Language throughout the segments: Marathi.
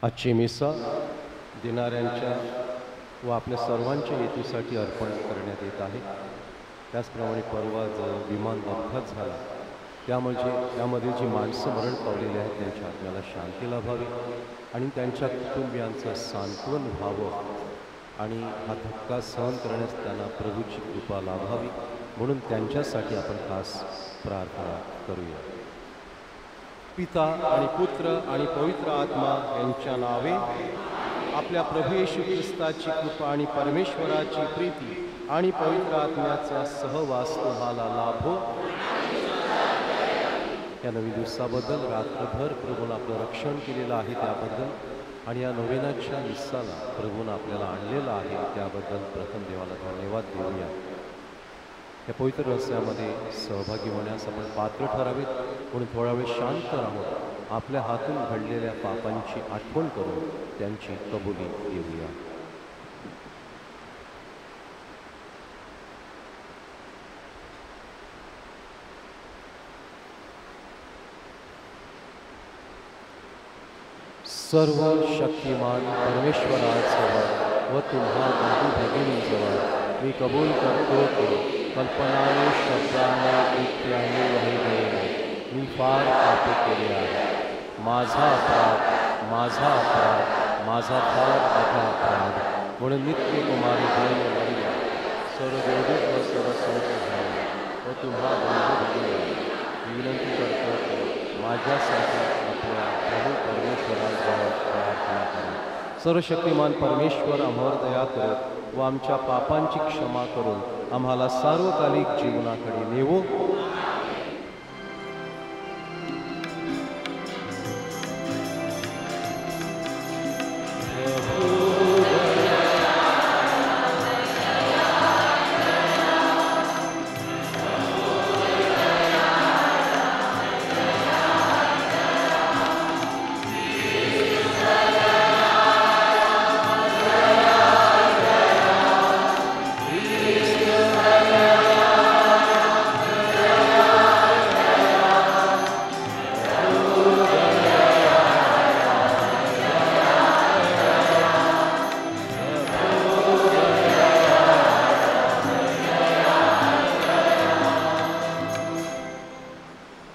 आजची मिसा देणाऱ्यांच्या व आपल्या सर्वांच्या हेतूसाठी अर्पण करण्यात येत आहे। त्याचप्रमाणे परवा जो विमान अपघात झाला त्यामध्ये जी माणसं मरण पावलेली आहेत त्यांच्या आत्म्याला शांती लाभावी आणि त्यांच्या कुटुंबियांचं सांत्वन व्हावं आणि हा धक्का सहन करण्यास त्यांना प्रभूची कृपा लाभावी म्हणून त्यांच्यासाठी आपण खास प्रार्थना करूया। पिता आणि पुत्र आणि पवित्र आत्मा यांच्या नावे आपल्या प्रभू येशू ख्रिस्ताची कृपा आणि परमेश्वराची प्रीती आणि पवित्र आत्म्याचा सहवास तुम्हाला लाभो। या नवीन दिवसाबद्दल रात्रभर प्रभूने आपलं रक्षण केलेलं आहे त्याबद्दल आणि या नोवेनाच्या मिसाला प्रभूने आपल्याला आणलेलं आहे त्याबद्दल प्रथम देवाला धन्यवाद देऊया। या पवित्र रहस्यामध्ये सहभागी होण्यास आपण पात्र ठरावेत म्हणून थोडा वेळ शांत राहून आपल्या हातून घडलेल्या पापांची आठवण करून त्यांची कबुली देऊया। सर्व शक्तिमान परमेश्वराजवळ व तुम्हा बंधू भगिनींजवळ मी कबूल करतो की कल्पनाने शब्दाने कृत्याने वहिने मी फार पाप केले आहे। माझा अपराध माझा फार मोठा अपराध म्हणून नित्य कुमारी देव मरिया सर्वदेवदूत व सर्वसंत झाले व तुम्हा बंधू भगिनी विनंती करतो की माझ्यासाठी आपल्या प्रभू परमेश्वराजवळ प्रार्थना करा। सर्वशक्तिमान परमेश्वर आम्हावर दया करत व आमच्या पापांची क्षमा करून आम्हाला सार्वकालिक जीवनाकडे नेवो।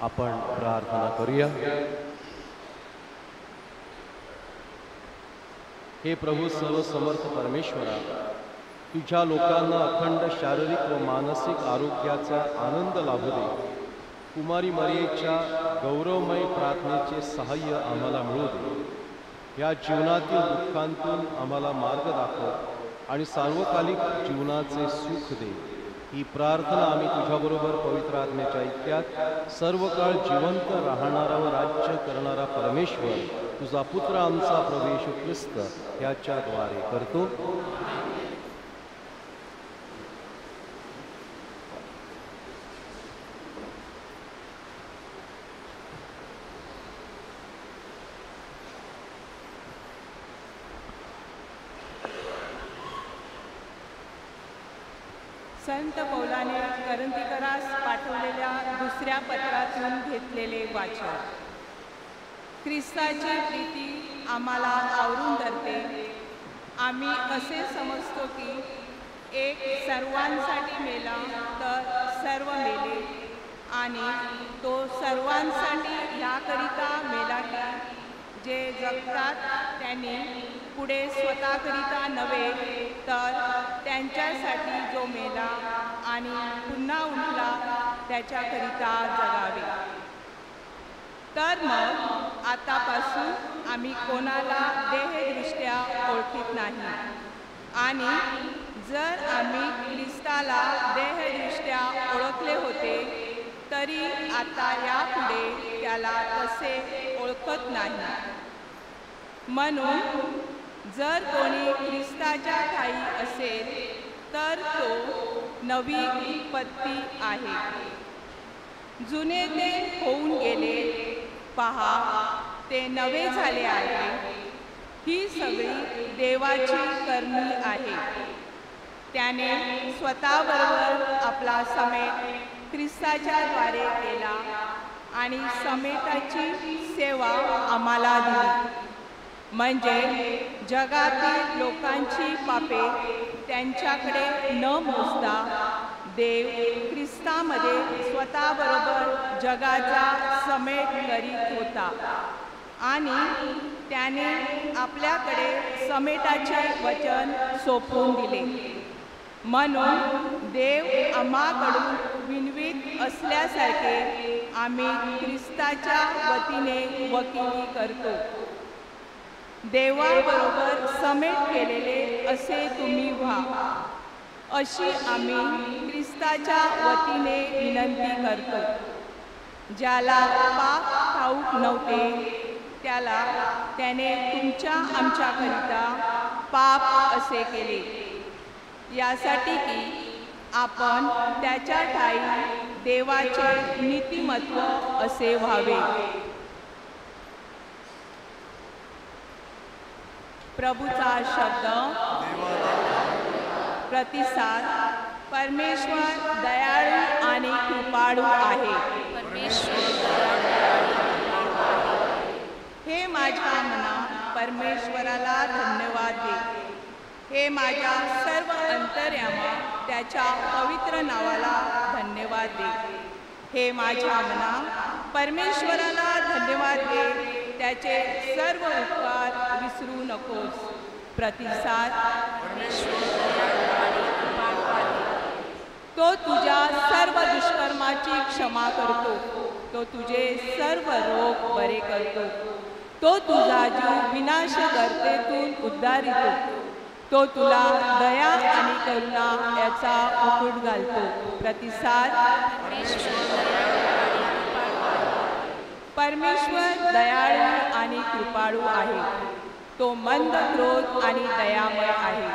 आपण प्रार्थना करूया। हे प्रभू सर्वसमर्थ परमेश्वरा, तुझ्या लोकांना अखंड शारीरिक व मानसिक आरोग्याचा आनंद लाभू दे। कुमारी मरियेच्या गौरवमय प्रार्थनेचे सहाय्य आम्हाला मिळू दे। या जीवनातील दुःखांतून आम्हाला मार्ग दाखव आणि सार्वकालिक जीवनाचे सुख दे। ही प्रार्थना आम्ही तुझ्याबरोबर पवित्र आत्म्याच्या ऐक्यात सर्व काळ जिवंत राहणारा व राज्य करणारा परमेश्वर तुझा पुत्र आमचा प्रभू येशू ख्रिस्त याच्याद्वारे करतो। संत पौलाने करंथीकरास पाठवलेल्या दुसऱ्या पत्रातून घेतलेले वाचन। ख्रिस्ताची प्रीती आम्हाला आवरून धरते। आम्ही असे समजतो की एक सर्वांसाठी मेला तर सर्व मेले आणि तो सर्वांसाठी याकरिता मेला की जे जगतात त्यांनी पुढे स्वतःकरिता नव्हे तर त्यांच्यासाठी जो मेला आणि पुन्हा उठला त्याच्याकरिता जगावे। तर मग आतापासून आम्ही कोणाला देहदृष्ट्या ओळखीत नाही आणि जर आम्ही ख्रिस्ताला देहदृष्ट्या ओळखले होते तरी आता यापुढे त्याला तसे ओळखत नाही। म्हणून जर कोणी ख्रिस्ताच्या ठायी असेल तर तो नवी उत्पत्ती आहे। जुने ते होऊन गेले, पहा ते नवे झाले आहे। ही सगळी देवाची करणी आहे। त्याने स्वतःबरोबर आपला समेट ख्रिस्ताच्या द्वारे केला आणि समेटाची सेवा आम्हाला दिली। म्हणजे जगातील लोकांची पापे त्यांच्याकडे न मोजता देव ख्रिस्तामध्ये स्वतःबरोबर जगाचा समेट करीत होता आणि त्याने आपल्याकडे समेटाचे वचन सोपवून दिले. म्हणून देव आम्हाकडून विनवीत असल्यासारखे आम्ही ख्रिस्ताच्या वतीने वकिली करतो. देवाबरोबर समेट केलेले असे तुम्ही व्हा, अशी आम्ही ख्रिस्ताच्या वतीने विनंती करतो. ज्याला पाप ठाऊक नव्हते त्याला त्याने तुमच्या आमच्याकरिता पाप असे केले, यासाठी की आपण त्याच्या ठायी देवाचे नीतिमत्व असे व्हावे. प्रभूचा शब्द. प्रतिसाद. परमेश्वर दयाळू आणि कृपाळू आहे. हे माझ्या मना परमेश्वराला धन्यवाद दे. हे माझ्या सर्व अंतर्यामा त्याच्या पवित्र नावाला धन्यवाद दे. हे माझ्या मना परमेश्वराला धन्यवाद दे. त्याचे सर्व उपकार विसरू नकोस. प्रतिसाद. तो तुझ्या सर्व दुष्कर्माची क्षमा करतो. तो तुझे सर्व रोग बरे करतो. तो तुझा जीव विनाश गर्तेतून उद्धारितो. तो तुला दया आणि करुणा याचा मुकुट घालतो. प्रतिसाद. परमेश्वर दयाळू आणि कृपाळू आहे. तो मंद क्रोध आणि दयामय आहे.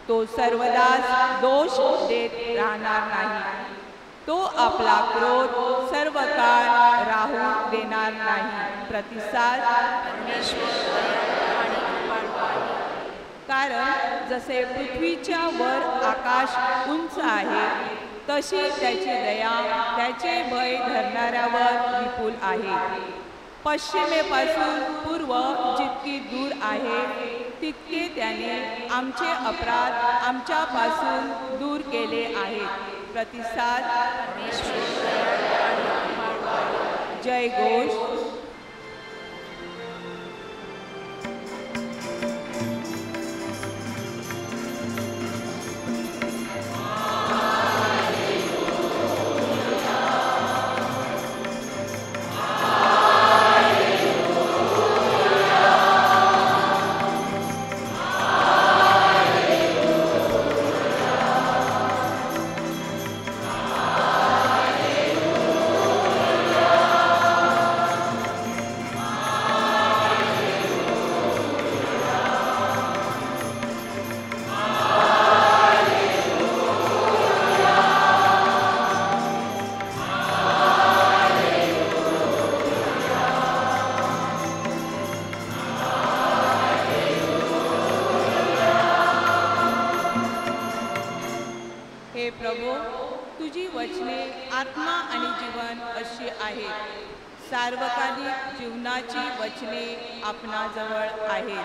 तो सर्वदाच दोष देत राहणार नाही. तो आपला क्रोध सर्व काळ राहू देणार नाही. प्रतिसाद. कारण जसे पृथ्वीच्या वर आकाश उंच आहे तशी त्याची दया त्याचे भय धरणाऱ्यावर विपुल आहे. पश्चिमेपासून पूर्व जितकी दूर आहे तितके त्याने आमचे अपराध आमच्यापासून दूर केले आहेत. प्रतिसाद. जय घोष. सार्वकालिक जीवनाची वचने आपणाजवळ आहेत.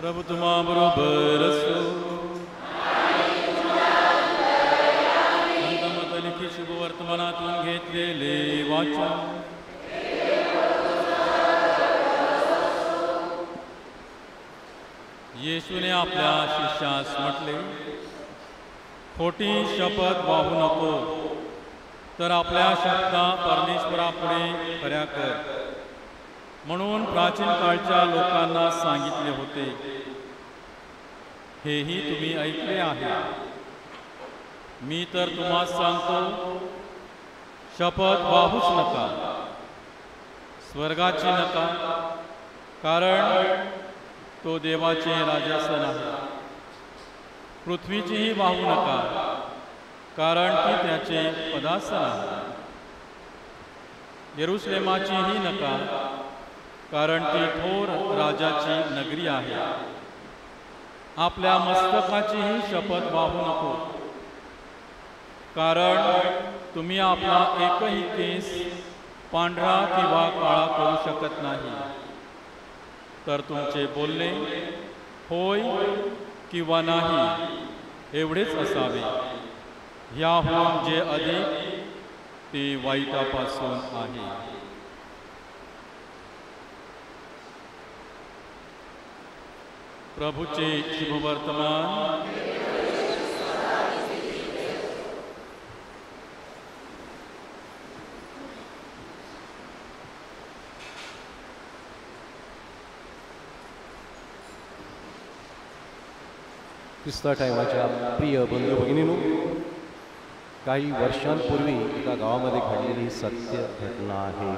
प्रभु तुम्हा बरोबर असो. संत लिखित शुभवर्तमानातून घेतलेले वाचन. येशूने आपल्या शिष्यास म्हटले, खोटी शपथ वाहू नको, तर आपल्या शब्दा परमेश्वरापुढे खऱ्या कर, म्हणून प्राचीन काळच्या लोकांना सांगितले होते. हेही तुम्ही ऐकले आहे. मी तर तुम्हाला सांगतो, शपथ वाहूच नका, स्वर्गाची नका, कारण तो देवाचे राजासन आहे. पृथ्वीचीही वाहू नका, कारण ती त्याचे पदासन आहे. येरुशलेमाचीही नका, कारण ती थोर राजाची नगरी आहे. आपल्या मस्तकाचीही शपथ वाहू नको, कारण तुम्ही आपला एकही केस पांढरा किंवा काळा करू शकत नाही. तर तुमचे बोलणे होय किंवा नाही एवढेच असावे. ह्याहून जे अधिक ते वाईटापासून आहे. प्रभूचे शुभवर्तमान. ख्रिस्ता टायमाच्या प्रिय बंधू भगिनींनो, काही वर्षांपूर्वी एका गावामध्ये घडलेली ही सत्य घटना आहे.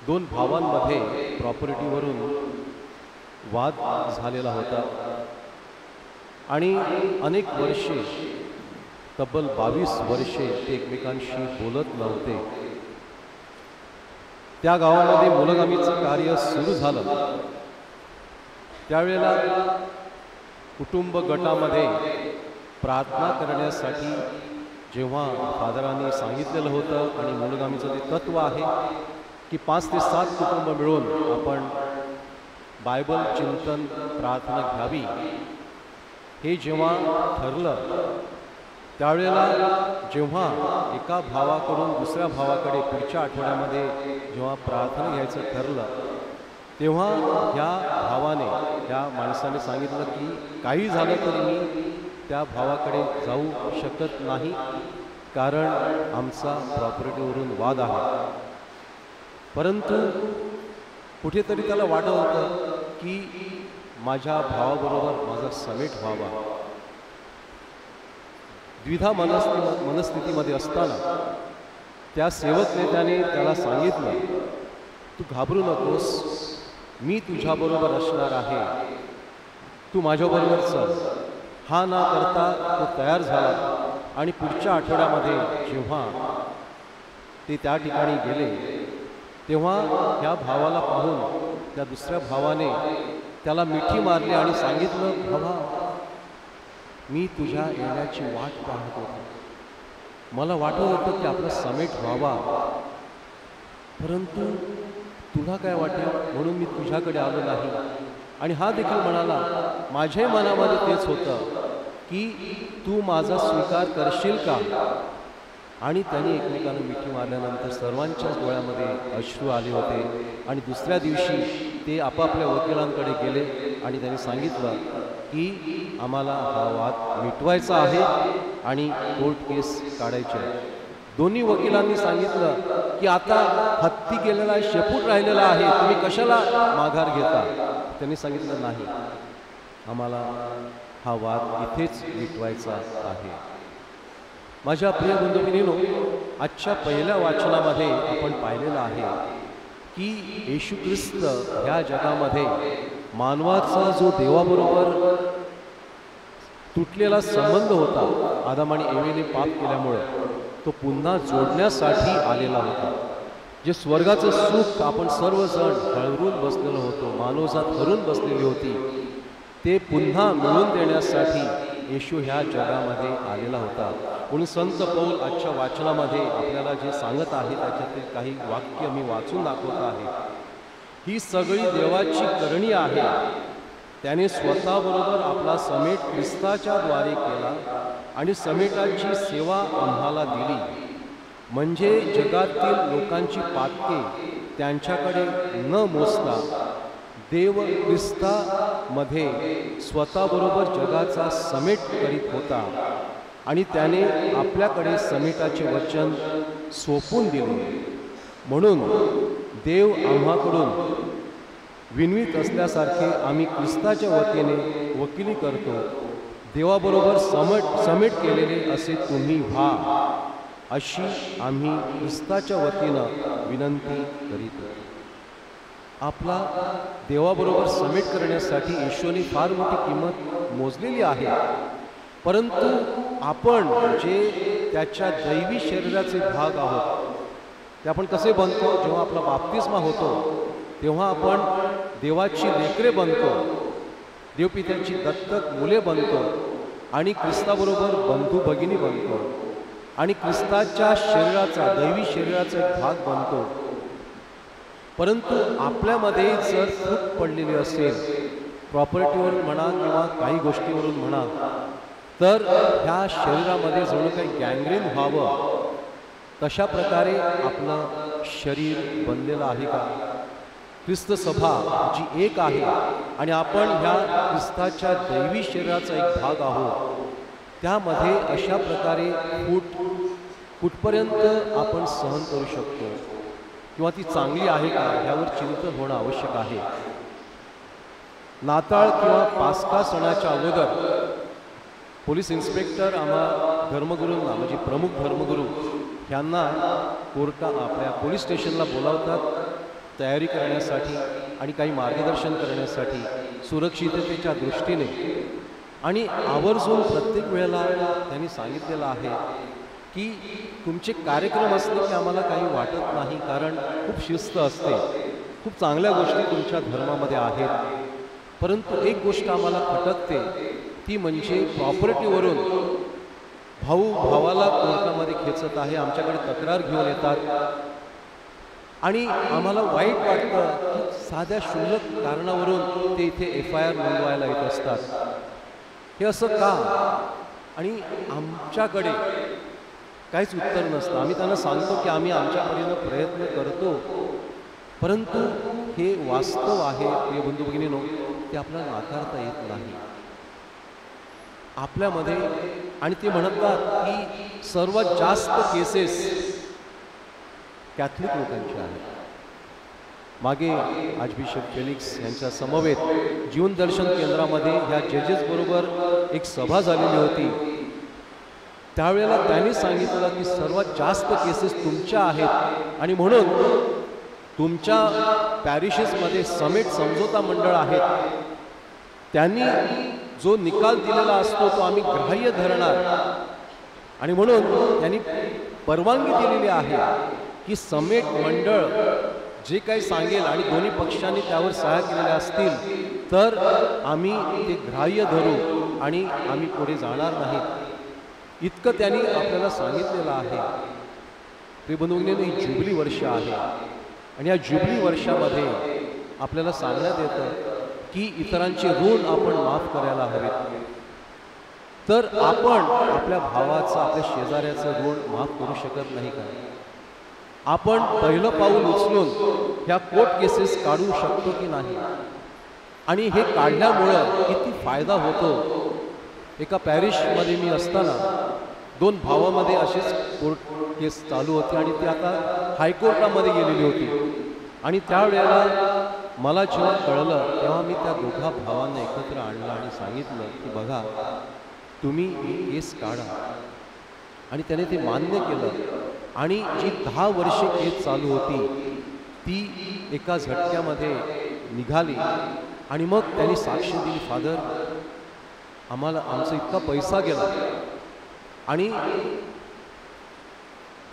दोन भावांमध्ये प्रॉपर्टीवरून वाद झालेला होता आणि अनेक वर्षे, तब्बल 22 वर्षे ते एकमेकांशी बोलत नव्हते. त्या गावामध्ये मुलगामीचं कार्य सुरू झालं. त्यावेळेला कुटुंब गटामध्ये प्रार्थना करण्यासाठी जेव्हा फादरांनी सांगितलेलं होतं आणि मुलगामीचं ते तत्व आहे की 5 ते 7 कुटुंब मिळून आपण बायबल चिंतन प्रार्थना घ्यावी, हे जेव्हा ठरलं, त्यावेळेला जेव्हा एका भावाकडून दुसऱ्या भावाकडे पुढच्या आठवड्यामध्ये जेव्हा प्रार्थना घ्यायचं ठरलं, तेव्हा ह्या भावाने, त्या माणसाने सांगितलं की काही झालं तरी मी त्या भावाकडे जाऊ शकत नाही, कारण आमचा प्रॉपर्टीवरून वाद आहे. परंतु कुठेतरी त्याला वाटत होतं की माझ्या भावाबरोबर माझा समेट व्हावा. द्विधा मनस्थितीमध्ये असताना त्या सेवक नेत्याने त्याला सांगितलं, तू घाबरू नकोस, मी तुझ्याबरोबर असणार आहे, तू माझ्याबरोबर चल. हा ना करता तो तयार झाला आणि पुढच्या आठवड्यामध्ये जेव्हा ते त्या ठिकाणी गेले, तेव्हा ह्या भावाला पाहून त्या दुसऱ्या भावाने त्याला मिठी मारली आणि सांगितलं, भावा, मी तुझ्या येण्याची वाट पाहत होतो. मला वाटत होतं की आपला समेट व्हावा, परंतु तुला काय वाटेल म्हणून मी तुझ्याकडे आलो नाही. आणि हा देखील म्हणाला, माझ्या मनामध्ये तेच होतं की तू माझा स्वीकार करशील का. आणि त्यांनी एकमेकांना मिठी मारल्यानंतर सर्वांच्याच डोळ्यामध्ये अश्रू आले होते. आणि दुसऱ्या दिवशी ते आपापल्या वकिलांकडे गेले आणि त्यांनी सांगितलं की आम्हाला हा वाद मिटवायचा आहे आणि कोर्ट केस काढायची आहे. दोन्ही वकिलांनी सांगितलं की आता हत्ती केलेला शेपूट राहिलेला आहे, तुम्ही कशाला माघार घेता. त्यांनी सांगितलं, नाही, आम्हाला हा वाद इथेच मिटवायचा आहे. माझ्या प्रिय बंधू भगिनींनो, आजच्या पहिल्या वाचनामध्ये आपण पाहिलेलं आहे की येशू ख्रिस्त ह्या जगामध्ये मानवाचा जो देवाबरोबर तुटलेला संबंध होता, आदम आणि एवेने पाप केल्यामुळं, तो पुन्हा जोडण्यासाठी आलेला होता. जे स्वर्गाचं सुख आपण सर्वजण हळवून बसलेलो होतो, मानवजात हरून बसलेली होती, ते पुन्हा मिळवून देण्यासाठी येशू ह्या जगामध्ये आलेला होता. म्हणून संत पौल आजच्या वाचनामध्ये आपल्याला जे सांगत आहे त्याच्यातील काही वाक्य मी वाचून दाखवत आहे. ही सगळी देवाची करणी आहे. त्याने स्वतःबरोबर आपला समेट ख्रिस्ताच्या द्वारे केला आणि समेटाची सेवा आम्हाला दिली. म्हणजे जगातील लोकांची पातके त्यांच्याकडे न मोजता देव ख्रिस्तामध्ये स्वतःबरोबर जगाचा समेट करीत होता आणि त्याने आपल्याकडे समेटाचे वचन सोपून दिले. म्हणून देव आम्हाकडून विनवीत असल्यासारखे आम्ही ख्रिस्ताच्या वतीने वकिली करतो. देवाबरोबर समेट केलेले असे तुम्ही व्हा, अशी आम्ही ख्रिस्ताच्या वतीनं विनंती करीतो. आपला देवाबरोबर समेट करण्यासाठी येशूने फार मोठी किंमत मोजलेली आहे. परंतु आपण जे त्याच्या दैवी शरीराचे भाग आहोत ते आपण कसे बनतो? जेव्हा आपला बाप्तिस्मा होतो तेव्हा आपण देवाची लेकरे बनतो, देवपित्यांची दत्तक मुले बनतो आणि ख्रिस्ताबरोबर बंधू भगिनी बनतो आणि ख्रिस्ताच्या शरीराचा दैवी शरीराचा एक भाग बनतो. परंतु आपल्यामध्ये जर फूट पडलेली असेल, प्रॉपर्टीवरून म्हणा किंवा काही गोष्टीवरून म्हणा, तर ह्या शरीरामध्ये जणू काही गँग्रीन व्हावं तशा प्रकारे आपलं शरीर बनलेलं आहे का? ख्रिस्त सभा जी एक आहे आणि आपण ह्या ख्रिस्ताच्या दैवी शरीराचा एक भाग आहोत, त्यामध्ये अशा प्रकारे कुठपर्यंत आपण सहन करू शकतो किंवा ती चांगली आहे का ह्यावर चिंतन होणं आवश्यक आहे. नाताळ किंवा पास्का सणाच्या अगोदर पोलीस इन्स्पेक्टर आम्हा धर्मगुरूंना म्हणजे प्रमुख धर्मगुरू ह्यांना आपल्या पोलीस स्टेशनला बोलावतात तयारी करण्यासाठी आणि काही मार्गदर्शन करण्यासाठी सुरक्षिततेच्या दृष्टीने. आणि आवर्जून प्रत्येक वेळेला त्यांनी सांगितलेलं आहे की तुमचे कार्यक्रम असले की आम्हाला काही वाटत नाही, कारण खूप शिस्त असते, खूप चांगल्या गोष्टी तुमच्या धर्मामध्ये आहेत, परंतु एक गोष्ट आम्हाला खटकते ती म्हणजे प्रॉपर्टीवरून भाऊ भावाला कोर्टामध्ये खेचत आहे, आमच्याकडे तक्रार घेऊन येतात आणि आम्हाला वाईट वाटतं की साध्या क्षुल्लक कारणावरून ते इथे FIR नोंदवायला येत असतात. हे असं का? आणि आमच्याकडे काहीच उत्तर नसतं. आम्ही त्यांना सांगतो की आम्ही आमच्या परीने प्रयत्न करतो, परंतु हे वास्तव आहे प्रिय बंधू भगिनींनो, ते आपल्याला नाकारता येत नाही आपल्यामध्ये. आणि ते म्हणतात की सर्वात जास्त केसेस कॅथलिक लोकांच्या आहेत. मागे आर्चबिशप फेलिक्स यांच्या समवेत जीवनदर्शन केंद्रामध्ये ह्या जजेस बरोबर एक सभा झालेली होती. त्यावेळेला त्यांनी सांगितलं की सर्वात जास्त केसेस तुमच्या आहेत आणि म्हणून तुमच्या पॅरिशेसमध्ये समेट समझोता मंडळ आहेत, त्यांनी जो निकाल दिलेला असतो तो आम्ही ग्राह्य धरणार आणि म्हणून त्यांनी परवानगी दिलेली आहे की समेट मंडळ जे काही सांगेल आणि दोन्ही पक्षांनी त्यावर सह्या केलेल्या असतील तर आम्ही ते ग्राह्य धरू आणि आम्ही पुढे जाणार नाहीत, इतकं त्यांनी आपल्याला सांगितलेलं आहे. ते बनवलेलं ही जुबली वर्ष आहे आणि या जुबली वर्षामध्ये आपल्याला सांगण्यात येतं की इतरांचे ऋण आपण माफ करायला हवेत. तर आपण आपल्या भावाचं आपल्या शेजाऱ्याचं ऋण माफ करू शकत नाही का? आपण पहिलं पाऊल उचलून ह्या कोर्ट केसेस काढू शकतो की नाही? आणि हे काढल्यामुळं किती फायदा होतो. एका पॅरिशमध्ये मी असताना दोन भावामध्ये अशीच कोर्ट केस चालू होती आणि ती आता हायकोर्टामध्ये गेलेली होती. आणि त्यावेळेला मला जेव्हा कळलं तेव्हा मी त्या दोघा भावांना एकत्र आणलं आणि सांगितलं की बघा, तुम्ही ही केस काढा. आणि त्याने ते मान्य केलं आणि जी 10 वर्षे केस चालू होती ती एका झटक्यामध्ये निघाली. आणि मग त्यांनी साक्ष दिली, फादर आम्हाला आमचा इतका पैसा गेला आणि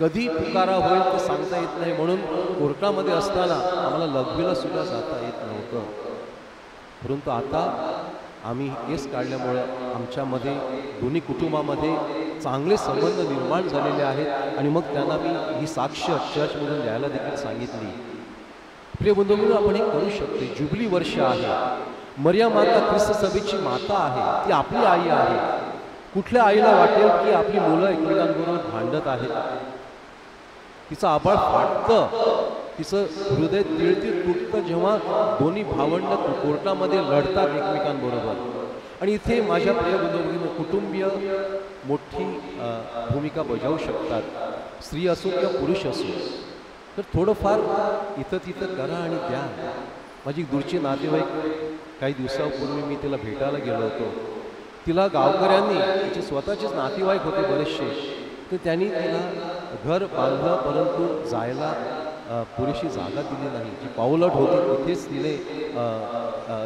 कधी पुकारा होईल ते सांगता येत नाही, म्हणून कोर्टामध्ये असताना आम्हाला लघवीला सुद्धा जाता येत नव्हतं, परंतु आता आम्ही केस काढल्यामुळं आमच्यामध्ये दोन्ही कुटुंबामध्ये चांगले संबंध निर्माण झालेले आहेत. आणि मग त्यांना मी ही साक्ष चर्चमधून द्यायला देखील सांगितली. प्रिय बंधूंनो, आपण हे करू शकतो. जुबली वर्ष आहे. मरिया माता ख्रिस्त सभेची माता आहे, ती आपली आई आहे. कुठल्या आईला वाटेल की आपली मुलं एकमेकांबरोबर भांडत आहेत, तिचं आबाळ फाटतं, तिचं हृदय तिळतीळ तुटतं जेव्हा दोन्ही भावंड कोर्टामध्ये लढतात एकमेकांबरोबर. आणि इथे माझ्या प्रिय बंधूंनो, कुटुंबीय मोठी भूमिका बजावू शकतात, स्त्री असो किंवा पुरुष असो. तर थोडंफार इथं तिथं करा आणि द्या. माझी दूरची नातेवाईक काही दिवसापूर्वी मी तिला भेटायला गेलो होतो. तिला गावकऱ्यांनी, तिचे स्वतःचेच नातेवाईक होते बरेचसे, तर त्यांनी तिला घर बांधलं, परंतु जायला पुरेशी जागा दिली नाही. जी पाऊलट होती तिथेच तिने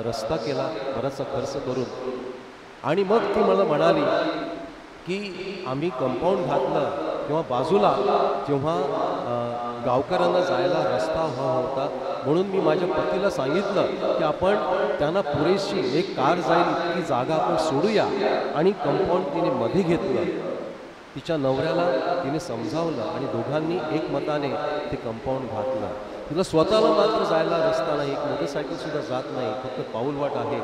रस्ता केला बराचसा खर्च करून. आणि मग ती मला म्हणाली की आम्ही कंपाऊंड घातलं किंवा बाजूला जेव्हा गावकऱ्यांना जायला रस्ता हवा होता, म्हणून मी माझ्या पतीला सांगितलं की आपण त्यांना पुरेशी एक कार जाईल इतकी जागा आपण सोडूया, आणि कंपाऊंड तिने मध्ये घेतलं. तिच्या नवऱ्याला तिने समजावलं आणि दोघांनी एकमताने ते कंपाऊंड घातलं. तिला स्वतःला मात्र जायला रस्ता नाही, एक मोटरसायकलसुद्धा जात नाही, फक्त पाऊलवाट आहे,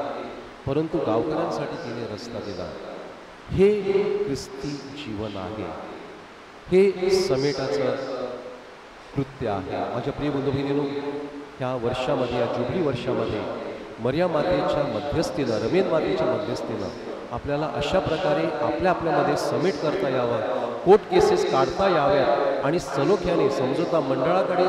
परंतु गावकऱ्यांसाठी तिने रस्ता दिला. हे ख्रिस्ती जीवन आहे, हे समेटाचं कृत्य आहे. माझ्या प्रिय बंधू भगिनींनो, ह्या वर्षामध्ये, या जुबली वर्षामध्ये मरिया मातेच्या मध्यस्थीनं, रमेद मातेच्या मध्यस्थीनं आपल्याला अशा प्रकारे आपल्यामध्ये समेट करता यावं, कोर्ट केसेस काढता याव्यात आणि सलोख्याने समझोता मंडळाकडे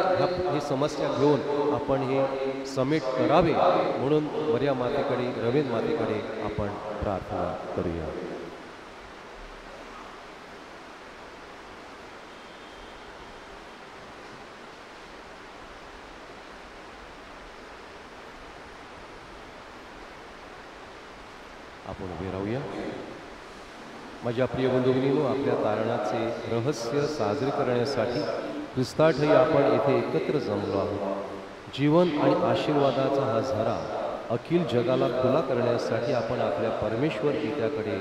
ही समस्या घेऊन आपण हे समेट करावे, म्हणून मरिया मातेकडे, रमेद मातेकडे आपण प्रार्थना करूया. आपण उभे राहूया. माझ्या प्रिय बंधू भगिनींनो, आपल्या तारणाचे रहस्य साजरे करण्यासाठी ख्रिस्ताठही आपण येथे एकत्र जमलो आहोत. जीवन आणि आशीर्वादाचा हा झरा अखिल जगाला खुला करण्यासाठी आपण आपल्या परमेश्वर पित्याकडे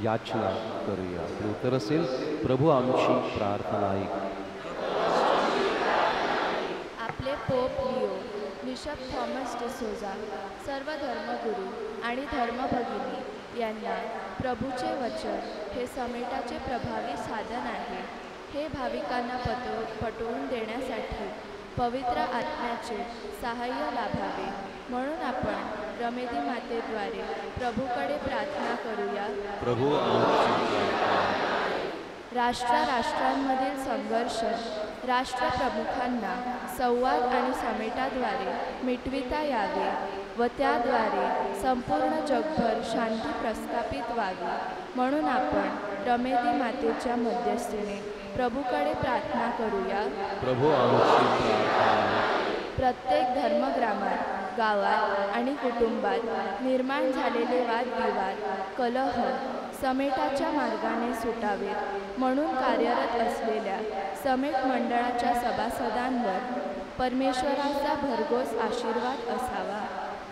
याचना करूया. आपले उत्तर असेल, प्रभू आमची प्रार्थना ऐक. आपले pope Leo, bishop Thomas D'Souza, सर्व धर्मगुरू आणि धर्मभगिनी यांना प्रभूचे वचन हे समेटाचे प्रभावी साधन आहे, हे भाविकांना पटवून देण्यासाठी पवित्र आत्म्याचे सहाय्य लाभावे, म्हणून आपण रमेदी मातेद्वारे प्रभूकडे प्रार्थना करूया. प्रभू राष्ट्रांमधील संघर्ष राष्ट्रप्रमुखांना संवाद आणि समेटाद्वारे मिटविता यावे व त्याद्वारे संपूर्ण जगभर शांती प्रस्थापित व्हावी, म्हणून आपण रमेदी मातेच्या मध्यस्थीने प्रभूकडे प्रार्थना करूया. प्रभू आमची प्रार्थना. प्रत्येक धर्मग्रामात, गावात आणि कुटुंबात निर्माण झालेले वादविवाद, कलह समेटाच्या मार्गाने सुटावेत, म्हणून कार्यरत असलेल्या समेट मंडळाच्या सभासदांवर परमेश्वराचा भरघोस आशीर्वाद असावा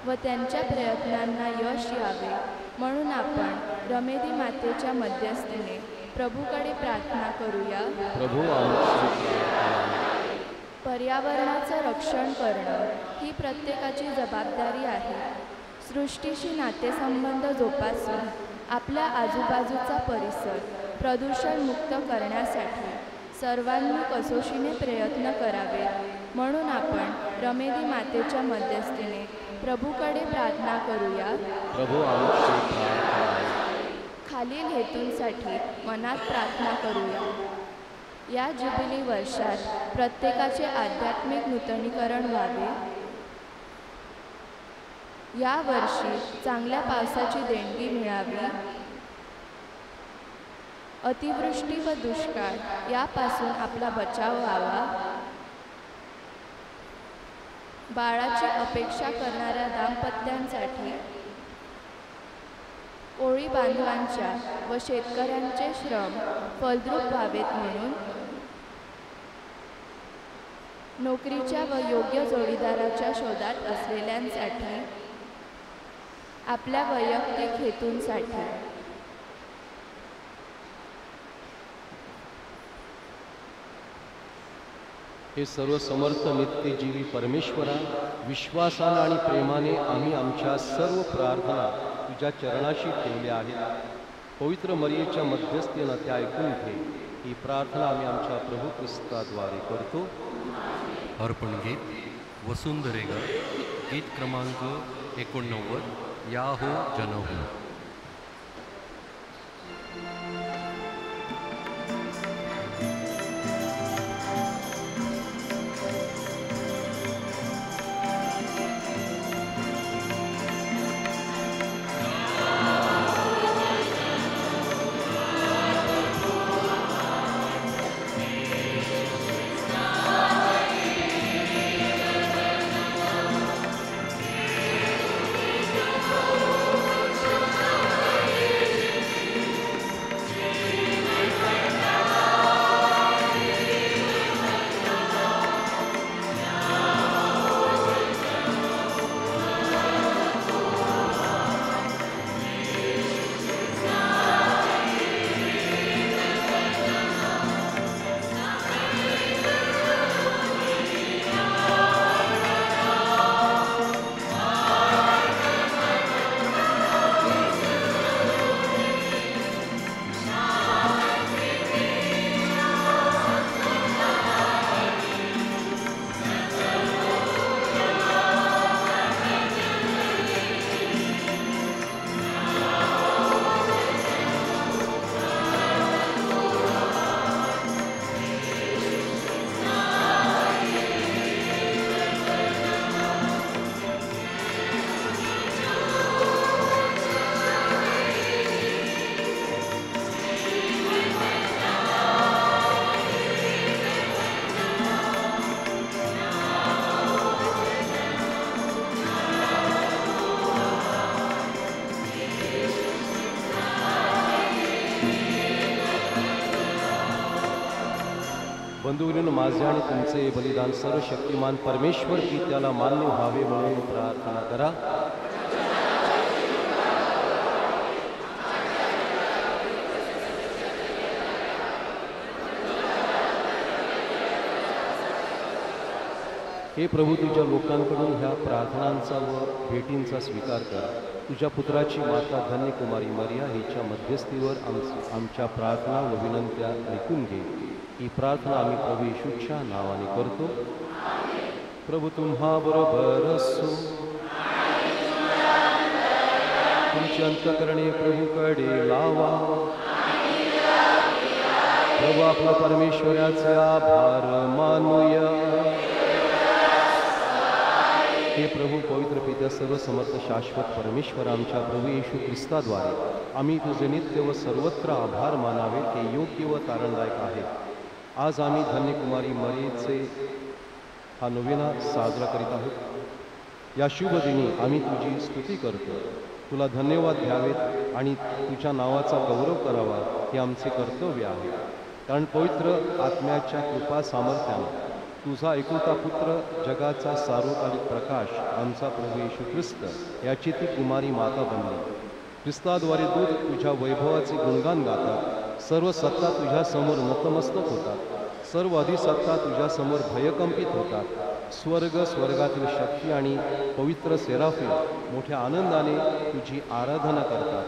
व त्यांच्या प्रयत्नांना यश यावे, म्हणून आपण रमेदी मातेच्या मध्यस्थीने प्रभूकडे प्रार्थना करूया. प्रभू आमची प्रार्थना. पर्यावरणाचं रक्षण करणं ही प्रत्येकाची जबाबदारी आहे. सृष्टीशी नातेसंबंध जोपासून आपल्या आजूबाजूचा परिसर प्रदूषणमुक्त करण्यासाठी सर्वांनी कसोशीने प्रयत्न करावे, म्हणून आपण रमेदी मातेच्या मध्यस्थीने प्रभूकडे प्रार्थना करूया. प्रभू आमची प्रार्थना. खालील हेतूंसाठी मनात प्रार्थना करूया. या जुबिली वर्षात प्रत्येकाचे आध्यात्मिक नूतनीकरण व्हावे. या वर्षी चांगल्या पावसाची देणगी मिळावी. अतिवृष्टी व दुष्काळ यापासून आपला बचाव व्हावा. बाळाची अपेक्षा करणाऱ्या दाम्पत्यांसाठी कोळी बांधवांच्या व शेतकऱ्यांचे श्रम फलद्रूप व्हावेत, म्हणून नोकरीच्या व योग्य जोडीदाराच्या शोधात असलेल्यांसाठी, आपल्या वैयक्तिक हेतूंसाठी, हे सर्व समर्थ नित्यजीवी परमेश्वरा, विश्वासाने आणि प्रेमाने आम्ही आमच्या सर्व प्रार्थना तुझ्या चरणाशी ठेवल्या आहेत. पवित्र मरियेच्या मध्यस्थीनं त्या ऐकून घे. ही प्रार्थना आम्ही आमच्या प्रभू ख्रिस्ताद्वारे करतो. अर्पण गीत वसुंधरेग, गीत क्रमांक 89, या हो जन हो. बंधुगिरीनं माझे आणि तुमचे बलिदान सर्व शक्तिमान परमेश्वर की त्याला मान्य व्हावे म्हणून प्रार्थना करा. हे प्रभू, तुझ्या लोकांकडून ह्या प्रार्थनांचा व भेटींचा स्वीकार कर. तुझ्या पुत्राची माता धन्य कुमारी मरिया हिच्या मध्यस्थीवर आमच्या प्रार्थना व विनंत्या ऐकून घे. ही प्रार्थना आम्ही प्रभू येशूच्या नावाने करतो. प्रभू तुम्हा बरोबर असो. तुमची अंतःकरणे प्रभूकडे लावा. प्रभू आपला परमेश्वराचे आभार मानूया. हे प्रभू, पवित्र पित्या, सर्व समर्थ शाश्वत परमेश्वर, आमच्या प्रभू येशू ख्रिस्ताद्वारे आम्ही तुझे नित्य व सर्वत्र आभार मानावे ते योग्य व तारणदायक आहे. आज आम्ही धन्य कुमारी मरियेचे हा नोवेना साजरा करीत आहोत. या शुभ दिनी आम्ही तुझी स्तुती करतो. तुला धन्यवाद द्यावेत आणि तुझ्या नावाचा गौरव करावा हे आमचे कर्तव्य आहे. कारण पवित्र आत्म्याच्या कृपा सामर्थ्याने तुझा एकुलता पुत्र, जगाचा सार्वकालिक प्रकाश, आमचा प्रभू येशू ख्रिस्त याची ती कुमारी माता बनली. ख्रिस्ताद्वारे दूत तुझ्या वैभवाचे गुणगान गातात. सर्व सत्ता तुझ्यासमोर नतमस्तक होतात. सर्व अधिसत्ता तुझ्यासमोर भयकंपित होतात. स्वर्गातील शक्ती आणि पवित्र सेराफी मोठ्या आनंदाने तुझी आराधना करतात.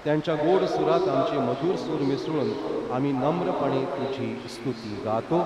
त्यांच्या गोड सुरात आमचे मधुर सूर मिसळून आम्ही नम्रपणे तुझी स्तुती गातो.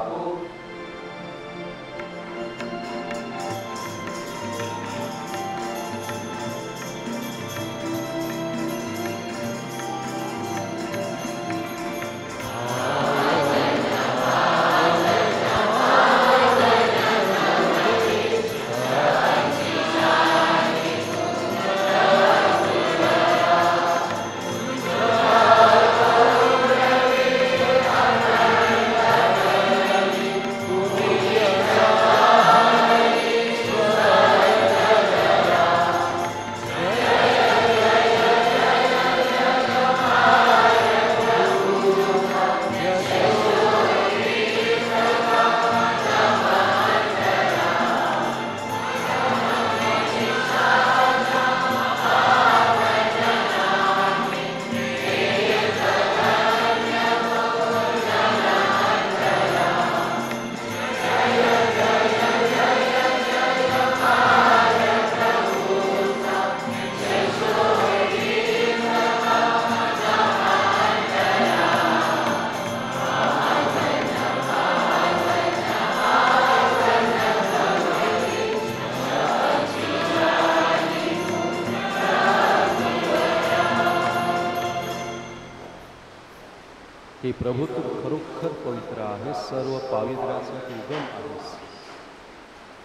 हे प्रभू, तू खरोखर पवित्र आहे. सर्व पावित्र्याचा तू उगम आहेस.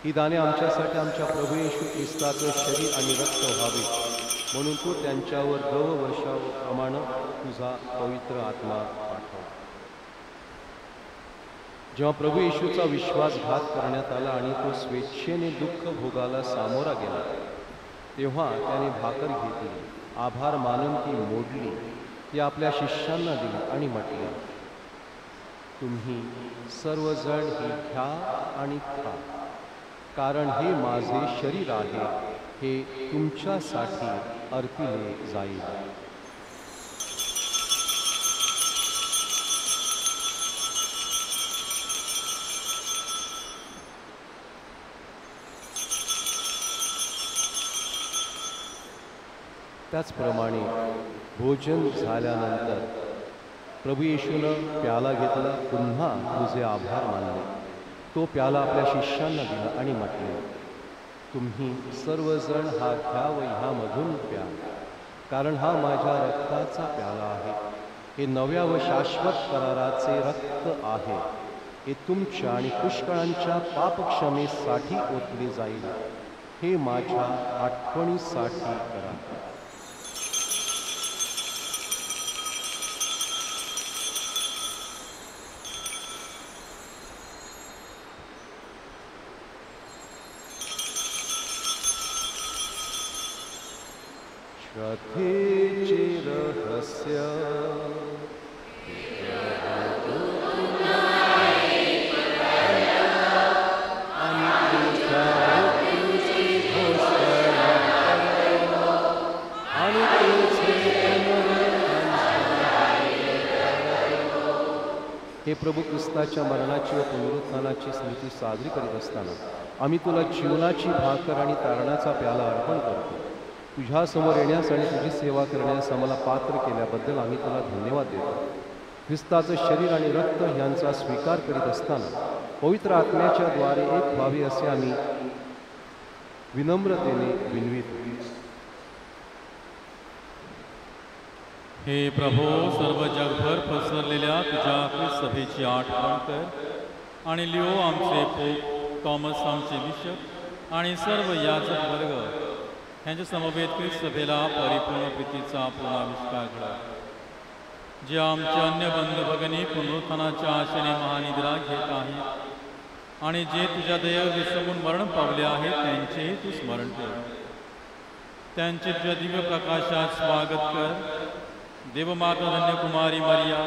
ही दाने आमच्यासाठी आमच्या प्रभू येशू ख्रिस्ताचे शरीर आणि रक्त व्हावे म्हणून तू त्यांच्यावर दव वर्षाप्रमाणे तुझा पवित्र आत्मा पाठव. जेव्हा प्रभू येशूचा विश्वासघात करण्यात आला आणि तो स्वेच्छेने दुःख भोगाला सामोरा गेला, तेव्हा त्याने भाकर घेतली, आभार मानून ती मोडली, ती आपल्या शिष्यांना दिली आणि म्हटले, तुम्ही सर्वजण हे घ्या आणि खा, कारण हे माझे शरीर आहे, हे तुमच्यासाठी अर्पिले जाईल. त्याचप्रमाणे भोजन झाल्यानंतर प्रभू येशूनं प्याला घेतला, पुन्हा तुझे आभार मानले, तो प्याला आपल्या शिष्यांना दिला आणि म्हटले, तुम्ही सर्वजण हा घ्या व ह्यामधून प्या, कारण हा माझ्या रक्ताचा प्याला आहे, हे नव्या व शाश्वत कराराचे रक्त आहे, हे तुमच्या आणि पुष्कळांच्या पापक्षमेसाठी ओतले जाईल, हे माझ्या आठवणीसाठी करा. श्रद्धेचे रहस्य हे प्रभू ख्रिस्ताच्या मरणाची व पुनरुत्थानाची स्मृती साजरी करीत असताना आम्ही तुला जीवनाची भाकर आणि तारणाचा प्याला अर्पण करतो. तुझ्यासमोर येण्यास आणि तुझी सेवा करण्यास आम्हाला पात्र केल्याबद्दल आम्ही तुला धन्यवाद देतो. ख्रिस्ताचं शरीर आणि रक्त यांचा स्वीकार करीत असताना पवित्र आत्म्याच्या द्वारे एक व्हावे असे आम्ही विनम्रतेने विनवितो. हे प्रभो, सर्व जगभर पसरलेल्या तुझ्या ख्रिस्त सभेची आठवण कर आणि लिओ आमचे पोप, थॉमस आमचे बिशप आणि सर्व याजक वर्ग ह्यांच्या समवेत ख्रिस्त सभेला परिपूर्ण प्रीतीचा पूर्णाविष्कार करा. जे आमचे अन्य बंधू भगिनी पुनरुत्थानाच्या आशेने महानिद्रा घेत आहेत आणि जे तुझ्या दया विसरून मरण पावले आहेत त्यांचेही तू स्मरण कर. त्यांचे तुझ्या दिव्य प्रकाशात स्वागत कर. देवमाता धन्य कुमारी मरिया,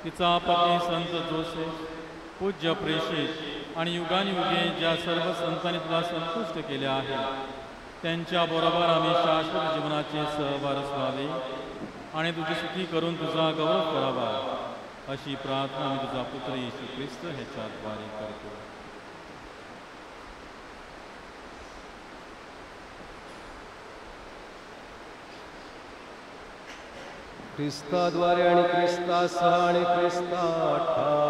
तिचा पती संत जोसेफ, पूज्य प्रेषित आणि युगानुयुगे ज्या सर्व संतांनी तुला संतुष्ट केले आहे त्यांच्याबरोबर आम्ही शाश्वत जीवनाचे सहवारस व्हावे आणि तुझी स्तुती करून तुझा गौरव करावा अशी प्रार्थना आम्ही तुझा पुत्र येशू ख्रिस्त ह्याच्याद्वारे करतो. ख्रिस्ताद्वारे आणि ख्रिस्तासह आणि ख्रिस्ताठाई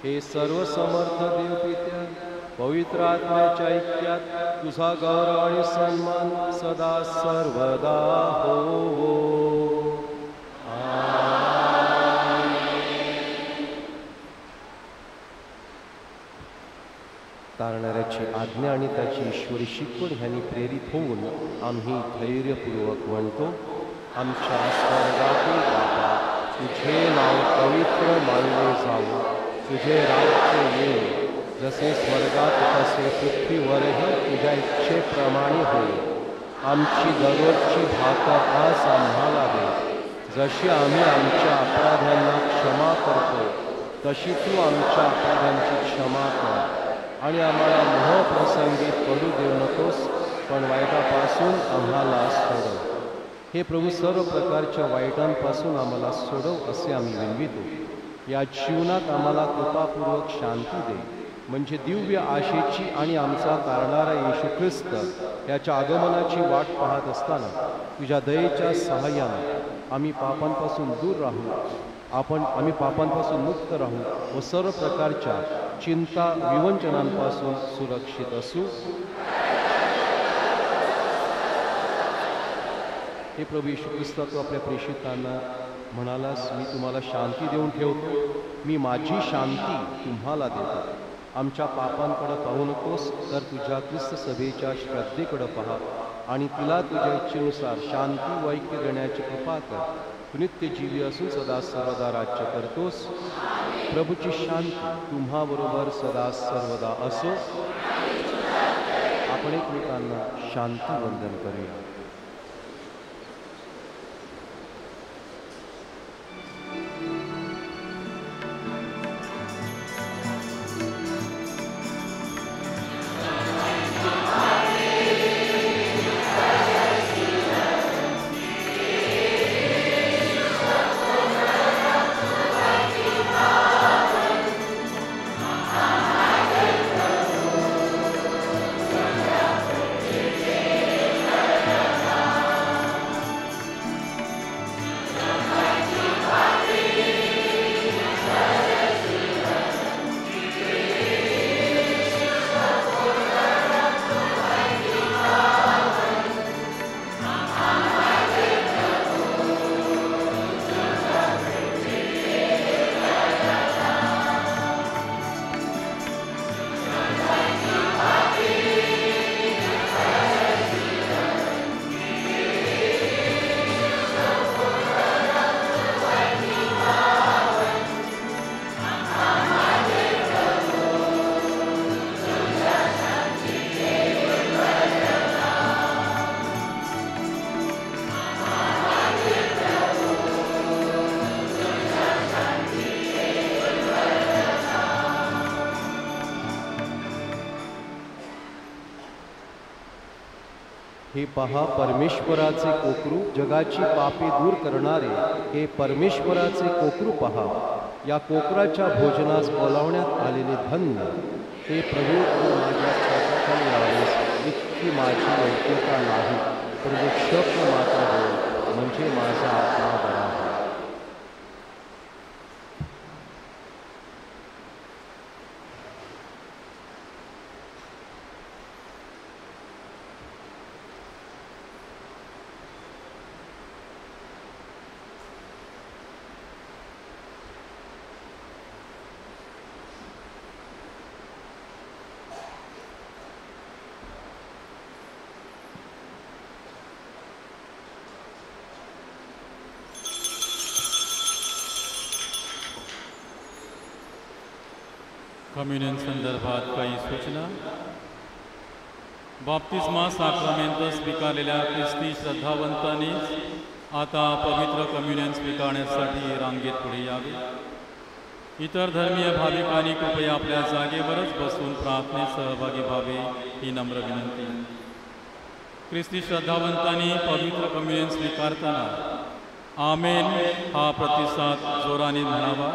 हे सर्व समर्थ देव पित्या पवित्र आत्म्याच्या ऐक्यात तुझा गौरव आणि सन्मान सदा सर्वदा हो. तारणाऱ्याची आज्ञा आणि त्याची ईश्वरी शिकवण ह्यांनी प्रेरित होऊन आम्ही धैर्यपूर्वक म्हणतो. आमच्या स्वर्गातील बाबा, तुझे नाव पवित्र मानले जाऊ, तुझे राज्य येईल, जसे स्वर्गात तसे पृथ्वीवरही तुझ्या इच्छेप्रमाणे होईल. आमची दररोजची भाकर आज आम्हाला दे. जशी आम्ही आमच्या अपराध्यांना क्षमा करतो तशी तू आमच्या अपराध्यांची क्षमा कर आणि आम्हाला मोहप्रसंगी पडू देऊ नकोस, पण वाईटापासून आम्हाला सोडव. हे प्रभू, सर्व प्रकारच्या वाईटांपासून आम्हाला सोडव असे आम्ही विनवितो. या जीवनात आम्हाला कृपापूर्वक शांती दे, म्हणजे दिव्य आशेची आणि आमचा तारणारा येशू ख्रिस्त याच्या आगमनाची वाट पाहत असताना तुझ्या दयेच्या सहाय्याने आम्ही पापांपासून दूर राहू, आम्ही पापांपासून मुक्त राहू व सर्व प्रकारच्या चिंता विवंचनांपासून सुरक्षित असू. हे प्रभू येशू ख्रिस्त, तू आपल्या प्रेषितांना म्हणालास, मी तुम्हाला शांती देऊन ठेवतो, मी माझी शांती तुम्हाला देतो. आमच्या पापांकडे पाहू नकोस, तर तुझ्या ख्रिस्त सभेच्या श्रद्धेकडे पहा आणि तिला तुझ्या इच्छेनुसार शांती व ऐक्य देण्याची कृपा कर. तू नित्य जीवी असून सदा सर्वदा राज्य करतोस. प्रभूची शांती तुम्हाबरोबर सदा सर्वदा असो. आपण एकमेकांना शांती वंदन करूया. हे पहा परमेश्वराचे कोकरू, जगाची पापे दूर करणारे हे परमेश्वराचे कोकरू पहा. या कोकराच्या भोजनास बोलावण्यात आलेले धन्य ते प्रभू तू माझ्या छातीखाली यावेस इतकी माझी योग्यता नाही, परंतु शब्द मात्र बोल म्हणजे माझा आत्मा बरा होईल. कम्युनियन संदर्भात काही सूचना. बाप्तिस्मा साक्रामेंट स्वीकारलेल्या ख्रिस्ती श्रद्धावंतांनी आता पवित्र कम्युनियन स्वीकारण्यासाठी रांगेत पुढे यावे. इतर धर्मीय भाविकांनी कृपया आपल्या जागेवरच बसून प्रार्थनेत सहभागी व्हावे ही नम्र विनंती. ख्रिस्ती श्रद्धावंतांनी पवित्र कम्युनियन स्वीकारताना आमेन हा प्रतिसाद जोराने म्हणावा.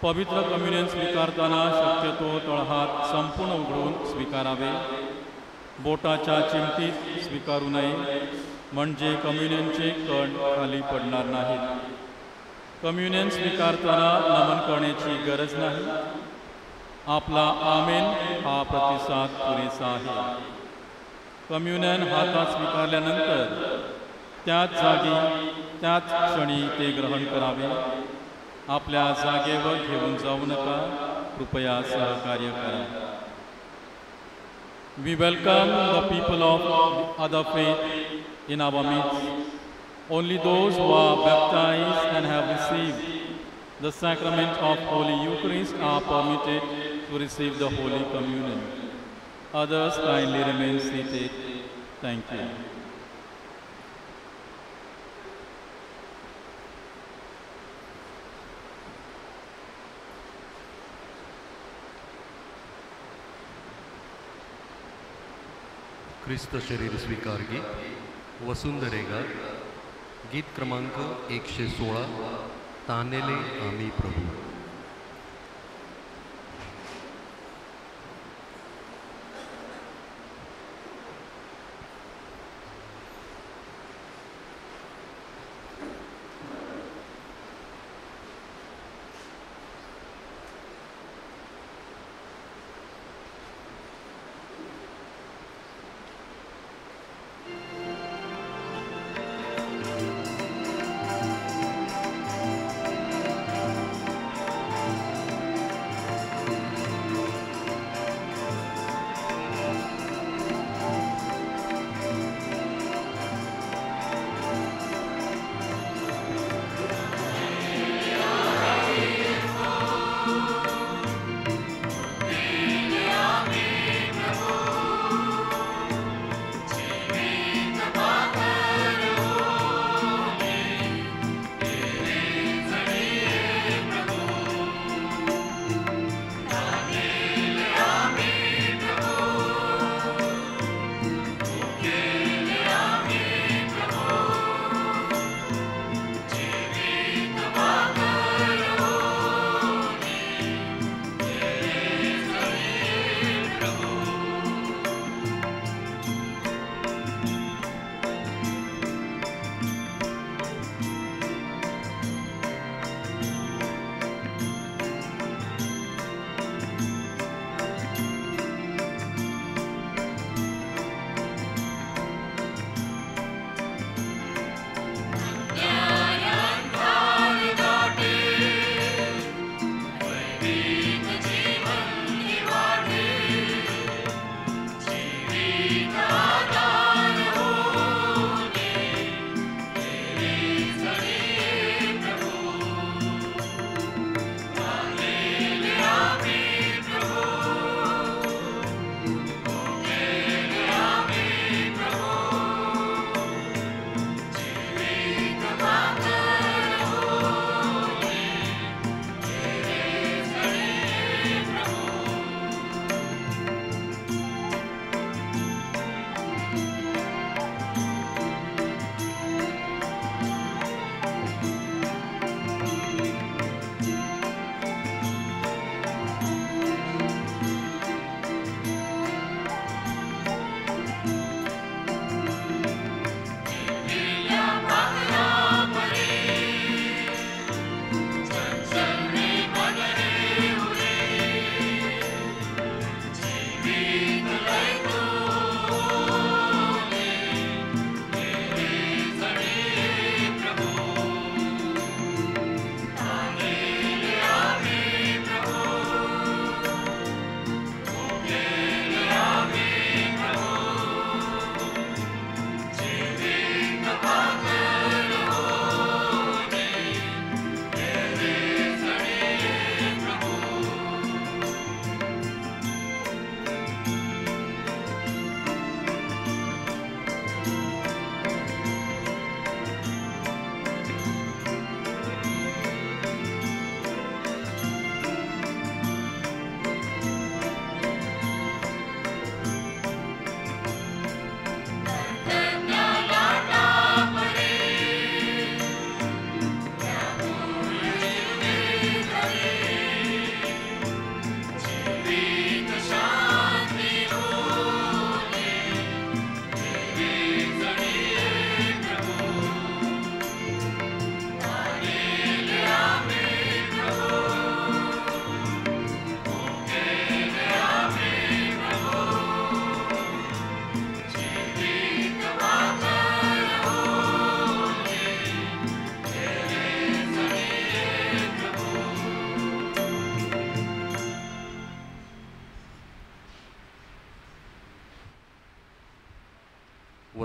पवित्र कम्युनियन स्वीकारताना शक्यतो तळहात संपूर्ण उघडून स्वीकारावे. बोटाच्या चिमटीत स्वीकारू नये, म्हणजे कम्युनियनचे कण खाली पडणार नाहीत. कम्युनियन स्वीकारताना नमन करण्याची गरज नाही. आपला आमेन हा प्रतिसाद पुरेसा आहे. कम्युनियन हातात स्वीकारल्यानंतर त्याच जागी त्याच क्षणी ते ग्रहण करावे. आपल्या जागेवर घेऊन जाऊ नका, कृपया सहकार्य करा. We welcome the people of other faith in our midst. Only those who are baptized and have received the sacrament of Holy Eucharist are permitted to receive the Holy Communion. Others kindly remain seated. Thank you. ख्रिस्त शरीर स्वीकार गीत वसुंधरेगा गीत क्रमांक 116 तानेले आम्ही प्रभू.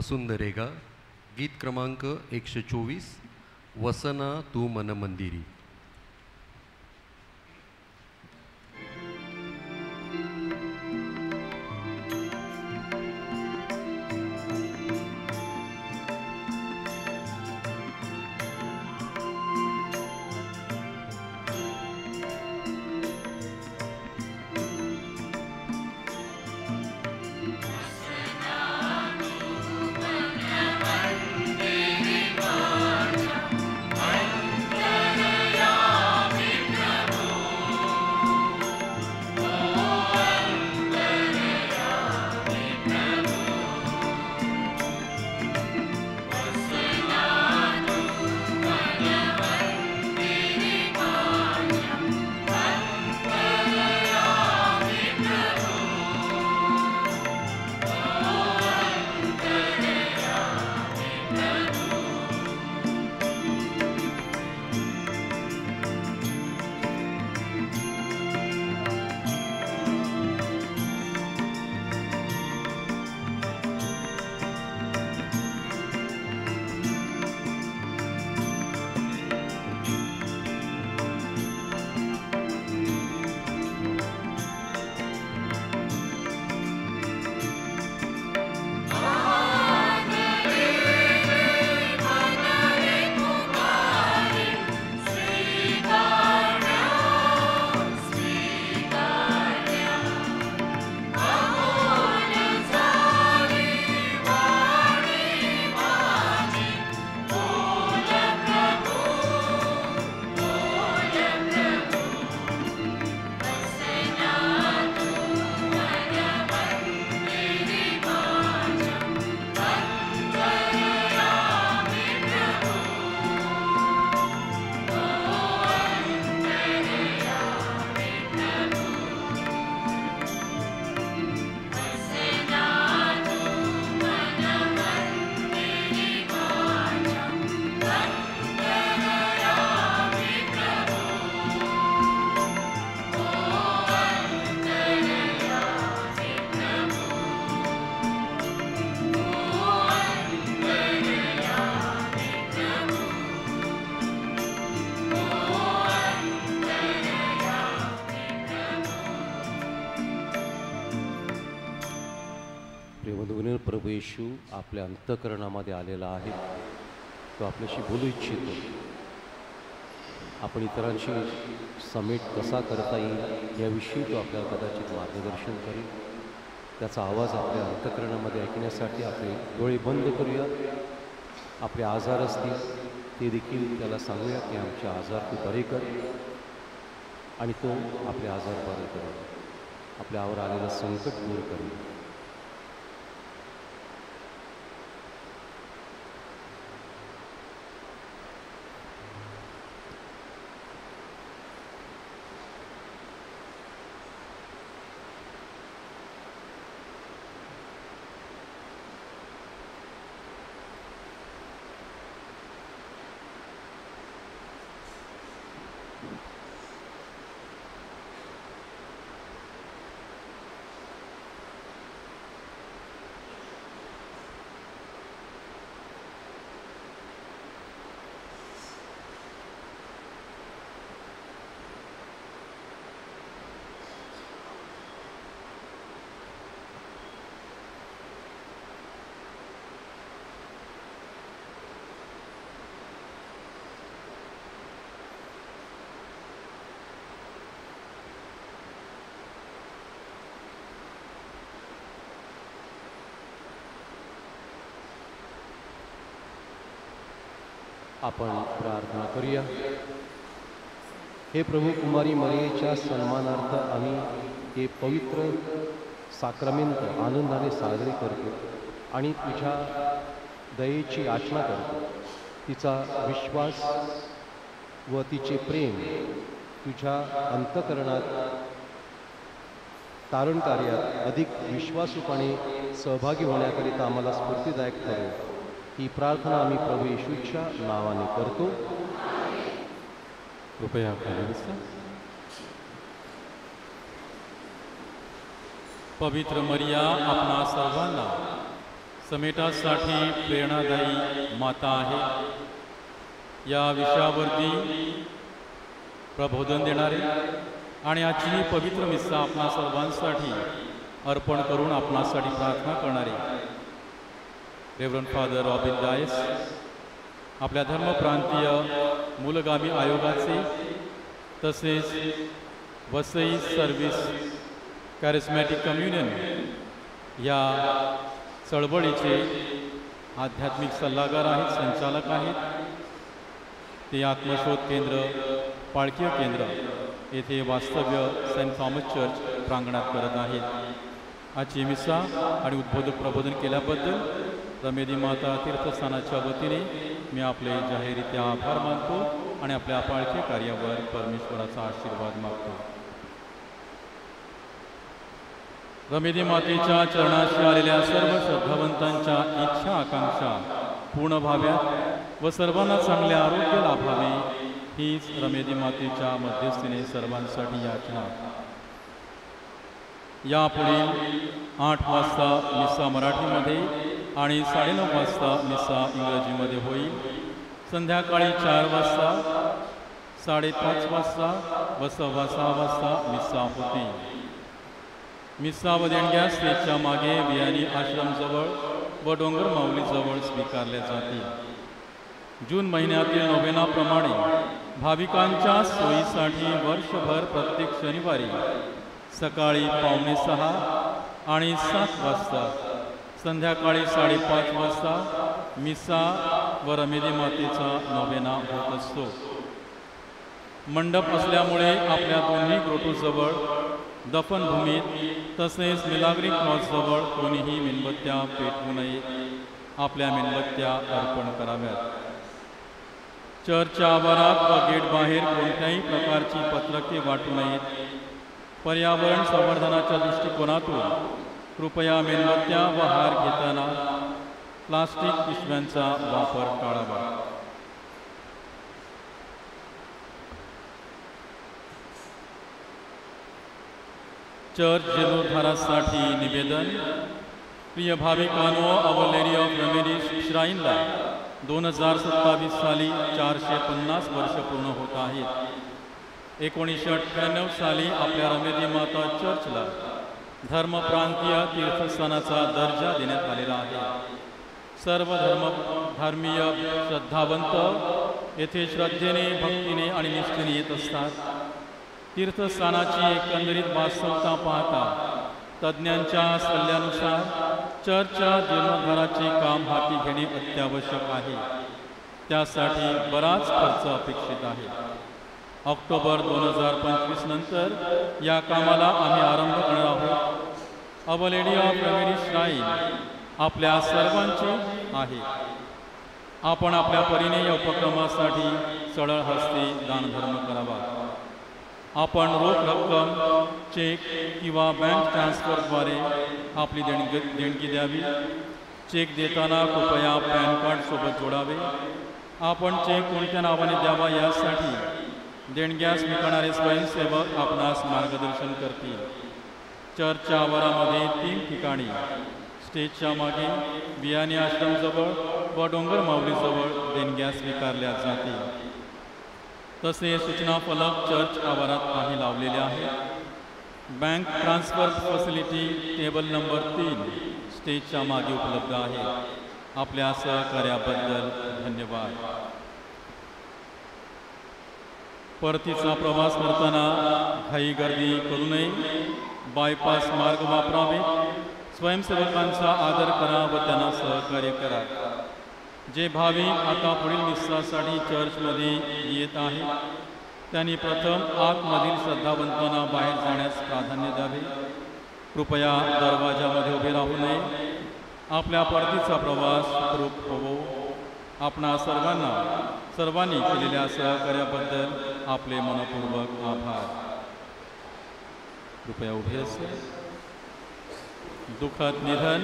वसुंधरेगा गीत क्रमांक 124 वसना तू मन मंदिरी. प्रभू येशू आपल्या अंतःकरणामध्ये आलेला आहे. तो आपल्याशी बोलू इच्छितो. आपण इतरांशी समेट कसा करता येईल याविषयी तो आपल्याला कदाचित मार्गदर्शन करेल. त्याचा आवाज आपल्या अंतःकरणामध्ये ऐकण्यासाठी आपले डोळे बंद करूया. आपले आजार असतील ते देखील त्याला सांगूया की आमचे आजार तू बरे कर, आणि तो आपले आजार बरे करेल, आपल्यावर आलेलं संकट दूर करेल. आपण प्रार्थना करूया. हे प्रभू, कुमारी मरियेच्या सन्मानार्थ आम्ही हे पवित्र साक्रमेंट आनंदाने साजरे करतो आणि तुझ्या दयेची याचना करतो. तिचा विश्वास व तिचे प्रेम तुझ्या अंतःकरणात तारण कार्यात अधिक विश्वासूपणे सहभागी होण्याकरिता आम्हाला स्फूर्तिदायक करो. ही प्रार्थना आम्ही प्रभू येशूच्या नावाने करतो. कृपया खाली बसा. पवित्र मरिया आपणा सर्वांना समेटासाठी प्रेरणादायी माता आहे या विषयावरती प्रबोधन देणारे आणि आजची ही पवित्र मिस्सा आपणा सर्वांसाठी अर्पण करून आपणासाठी प्रार्थना करणारे रेव्हरंड फादर रॉबिन डायस, आपल्या धर्मप्रांतीय मूलगामी आयोगाचे तसेच वसई सर्व्हिस कॅरिस्मॅटिक कम्युनियन या चळवळीचे आध्यात्मिक सल्लागार आहेत, संचालक आहेत. ते आत्मशोध केंद्र पाळकीय केंद्र येथे वास्तव्य सेंट थॉमस चर्च प्रांगणात करत आहेत. आजची मिसा आणि उद्बोधक प्रबोधन केल्याबद्दल रमेदी माता तीर्थस्थानाच्या वतीने मी आपले जाहीररित्या आभार मानतो आणि आपल्या पाळकीय कार्यावर परमेश्वराचा आशीर्वाद मागतो. रमेदी मातेच्या चरणाशी आलेल्या सर्व श्रद्धावंतांच्या इच्छा आकांक्षा पूर्ण व्हाव्यात व सर्वांना चांगले आरोग्य लाभावे हीच रमेदी मातेच्या मध्यस्थीने सर्वांसाठी याचना. यापुढील 8 वाजता मिसा मराठीमध्ये आणि 9:30 वाजता मिसा इंग्रजीमध्ये होईल. संध्याकाळी 4 वाजता, 5:30 वाजता व 6:15 वाजता मिसा होती. मिसा व देणग्या स्टेजच्या मागे वियानी आश्रमजवळ व डोंगर माऊलीजवळ स्वीकारल्या जातील. जून महिन्यातील नोव्हेनाप्रमाणे भाविकांच्या सोयीसाठी वर्षभर प्रत्येक शनिवारी सकाळी 5:45 आणि 7 वाजता, संध्याकाळी 5:30 वाजता मिसा व रमेदी मातेचा नोवेना होत असतो. मंडप असल्यामुळे आपल्या दोन्ही ग्रोटूजवळ, दफनभूमीत तसेच मिलाग्री क्रॉसजवळ कोणीही मेणबत्त्या पेटवू नये. आपल्या मेणबत्त्या अर्पण कराव्यात. चर्चच्या आवारात व गेट बाहेर कोणत्याही प्रकारची पत्रके वाटू नयेत. पर्यावरण संवर्धनाच्या दृष्टिकोनातून कृपया मेणबत्त्या व हार घेताना प्लास्टिक पिशव्यांचा वापर टाळावा. चर्च जीर्णोद्धारासाठी निवेदन. प्रिय भाविकांनो, अवर लेडी ऑफ रेमेडीज श्राईनला 2027 साली 450 वर्ष पूर्ण होत आहेत. 1998 साली आपल्या रमेदी माता चर्चला धर्मप्रांतीय तीर्थस्थानाचा दर्जा देण्यात आलेला आहे. सर्व धर्मीय श्रद्धावंत येथे श्रद्धेने, भक्तीने आणि निष्ठेने येत असतात. तीर्थस्थानाची एकंदरीत वास्तवता पाहता तज्ज्ञांच्या सल्ल्यानुसार चर्चच्या जीर्णोद्धाराचे काम हाती घेणे अत्यावश्यक आहे. त्यासाठी बराच खर्च अपेक्षित आहे. ऑक्टोबर 2025 नंतर या कामाला आम्ही आरंभ करणार आहोत. Our lady of remedies shrine आपल्या सर्वांचे आहे. आपण आपल्या परीने या उपक्रमासाठी सरळ हस्ते दानधर्म करावा. आपण रोख रक्कम, चेक किंवा बँक ट्रान्सफरद्वारे आपली देणगी द्यावी. चेक देताना कृपया पॅन कार्ड सोबत जोडावे. आपण चेक कोणत्या नावाने द्यावा यासाठी देणग्या स्वीकारणारे स्वयंसेवक आपणास मार्गदर्शन करतील. चर्चच्या आवारामध्ये 3 ठिकाणी, स्टेजच्या मागे, बियाणी आश्रमजवळ व डोंगर माऊलीजवळ देणग्या स्वीकारल्या जातील. तसे सूचना फलक चर्च आवारात आम्ही लावलेले आहेत. Bank transfer facility table number 3 स्टेजच्या मागे उपलब्ध आहे. आपल्या सहकार्याबद्दल धन्यवाद. परतीचा प्रवास करताना घाई गर्दी करू नये. बायपास मार्ग वापरावे. स्वयंसेवकांचा आदर करा व त्यांना सहकार्य करा. जे भाविक आता पुढील मिस्सासाठी चर्चमध्ये येत आहेत त्यांनी प्रथम आतमधील श्रद्धावंतांना बाहेर जाण्यास प्राधान्य द्यावे. कृपया दरवाजामध्ये उभे राहू नये. आपल्या परतीचा प्रवास सुखरूप होवो. आपणा सर्वांनी केलेल्या सहकार्याबद्दल आपले मनपूर्वक आभार. कृपया उभे असे. दुःखद निधन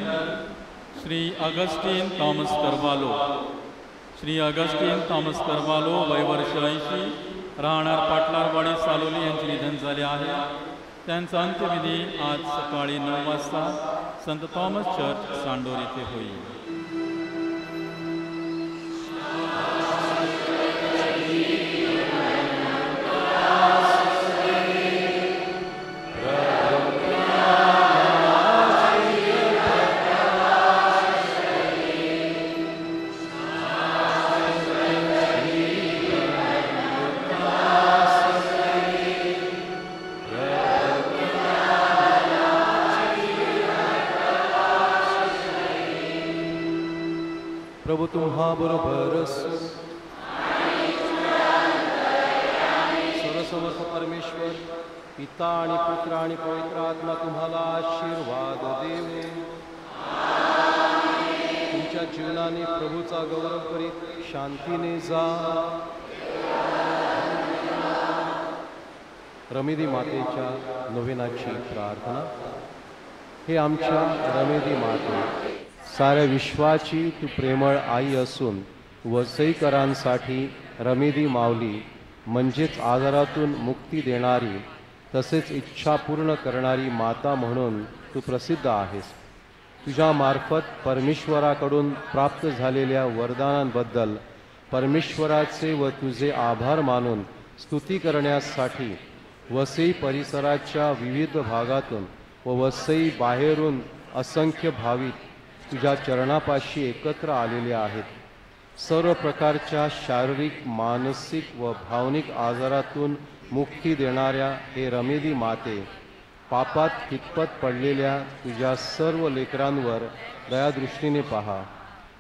Shri Augustine Thomas Carvalho. Shri Augustine Thomas Carvalho वय वर्ष 80, राहणार पाटलारवाडी सालोली यांचे निधन झाले आहे. त्यांचा अंत्यविधी आज सकाळी 9 वाजता संत थॉमस चर्च सांडोर येथे होईल. प्रभु तुम्हा बरोबर सर्वसमर्थ परमेश्वर पिता आणि पुत्र आणि पवित्र आत्मा तुम्हाला आशीर्वाद देवे. तुमच्या जीवनाने प्रभूचा गौरव करीत शांतीने जा. रमेदी मातेच्या नोवेनाची प्रार्थना. हे आमच्या रमेदी माते, साऱ्या विश्वाची तू प्रेमळ आई असून वसईकरांसाठी रमेदी माऊली म्हणजेच आजारातून मुक्ती देणारी तसेच इच्छा पूर्ण करणारी माता म्हणून तू प्रसिद्ध आहेस. तुझ्या मार्फत परमेश्वराकडून प्राप्त झालेल्या वरदानांबद्दल परमेश्वराचे व तुझे आभार मानून स्तुती करण्यासाठी वसई परिसराच्या विविध भागातून व वसई बाहेरून असंख्य भाविक तुझ्या चरणापाशी एकत्र आलेले आहेत. सर्व प्रकारच्या शारीरिक, मानसिक व भावनिक आजारातून मुक्ती देणाऱ्या हे रमेदी माते, पापात खितपत पडलेल्या तुझ्या सर्व लेकरांवर दयादृष्टीने पहा.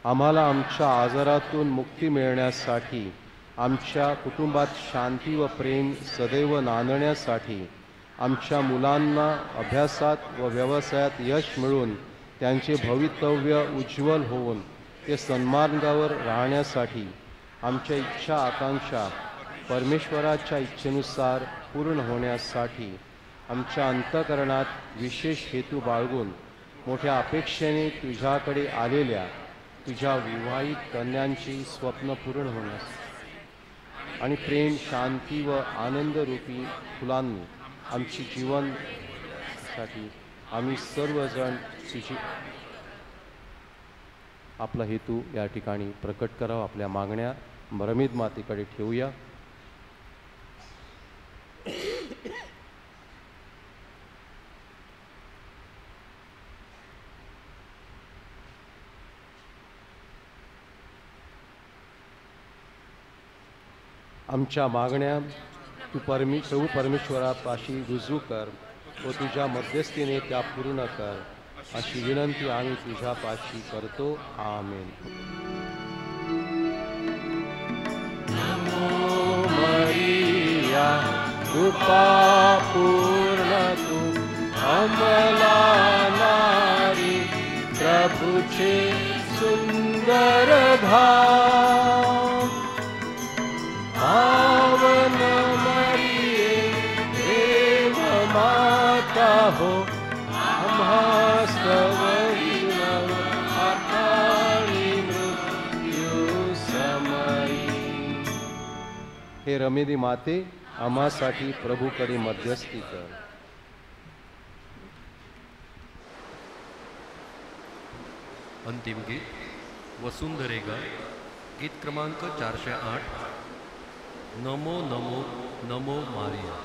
आम्हाला आमच्या आजारातून मुक्ती मिळण्यासाठी, आमच्या कुटुंबात शांती व प्रेम सदैव नांदण्यासाठी, आमच्या मुलांना अभ्यासात व व्यवसायात यश मिळून त्यांचे भवितव्य उज्ज्वल होऊन ते सन्मार्गावर राहण्यासाठी, आमच्या इच्छा आकांक्षा परमेश्वराच्या इच्छेनुसार पूर्ण होण्यासाठी, आमच्या अंतःकरणात विशेष हेतू बाळगून मोठ्या अपेक्षेने तुझ्याकडे आलेल्या तुझ्या विवाहित कन्यांची स्वप्न पूर्ण होण्यास आणि प्रेम, शांती व आनंदरूपी फुलांनी आमची जीवनसाठी आम्ही सर्वजण तुझी आपला हेतू या ठिकाणी प्रकट करावा. आपल्या मागण्या रमेद मातेकडे ठेवूया. आमच्या मागण्या तू प्रभू परमेश्वरापाशी रुजू कर व तुझ्या मध्यस्थीने त्या पूर्ण कर, अशी विनंती आम्ही तुझ्यापाशी करतो. आमेन. नमो मरिया, कृपा पूर्ण तू अमला नारी, प्रभुचे सुंदर धाम. पावन मरिये, देव माता हो, हे रमेदी माते, आम्हासाठी प्रभूकडे मध्यस्थी कर. अंतिम गीत वसुंधरेगा, गीत क्रमांक 408. नमो नमो नमो मारिया.